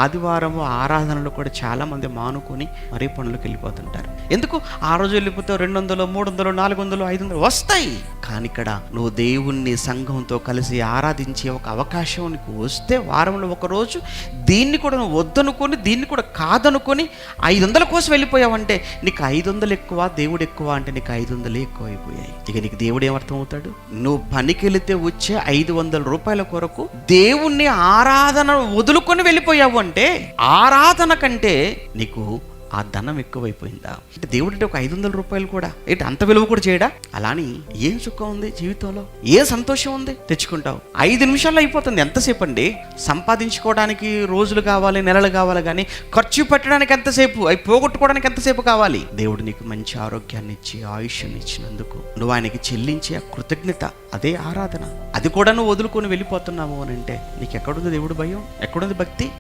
ఆదివారం ఆరాధనలు కూడా చాలామంది మానుకొని మరీ పనులకు వెళ్ళిపోతుంటారు. ఎందుకు? ఆ రోజు వెళ్ళిపోతే 200, 300, 400, 500 వస్తాయి. కానీ ఇక్కడ నువ్వు దేవుణ్ణి సంఘంతో కలిసి ఆరాధించే ఒక అవకాశం నీకు వస్తే, వారంలో ఒక రోజు దీన్ని కూడా నువ్వు వద్దనుకొని, దీన్ని కూడా కాదనుకొని 500 కోసం వెళ్ళిపోయావంటే నీకు 500 ఎక్కువ, దేవుడు ఎక్కువ అంటే నీకు 500 ఎక్కువ అయిపోయాయి. ఇక నీకు దేవుడు ఏమర్థం అవుతాడు? నువ్వు పనికి వెళితే వచ్చే 500 రూపాయల కొరకు దేవుణ్ణి ఆరాధన వదులుకొని వెళ్ళిపోయావు అంటే, ఆరాధన కంటే నీకు ఆ ధనం ఎక్కువైపోయిందా? అంటే దేవుడు అంటే ఒక 500 రూపాయలు కూడా ఏంటి అంత విలువ కూడా చేయడా? అలాని ఏం సుఖం ఉంది జీవితంలో? ఏ సంతోషం ఉంది? తెచ్చుకుంటావు 5 నిమిషాల్లో అయిపోతుంది. ఎంతసేపు అండి? సంపాదించుకోవడానికి రోజులు కావాలి, నెలలు కావాలి, కానీ ఖర్చు పెట్టడానికి ఎంతసేపు, అవి పోగొట్టుకోవడానికి ఎంతసేపు కావాలి? దేవుడు నీకు మంచి ఆరోగ్యాన్ని ఇచ్చి ఆయుష్ని ఇచ్చినందుకు నువ్వు ఆయనకి చెల్లించే కృతజ్ఞత, అదే ఆరాధన. అది కూడా నువ్వు వదులుకొని వెళ్ళిపోతున్నావు అని అంటే నీకు ఎక్కడుంది దేవుడు భయం? ఎక్కడుంది భక్తి?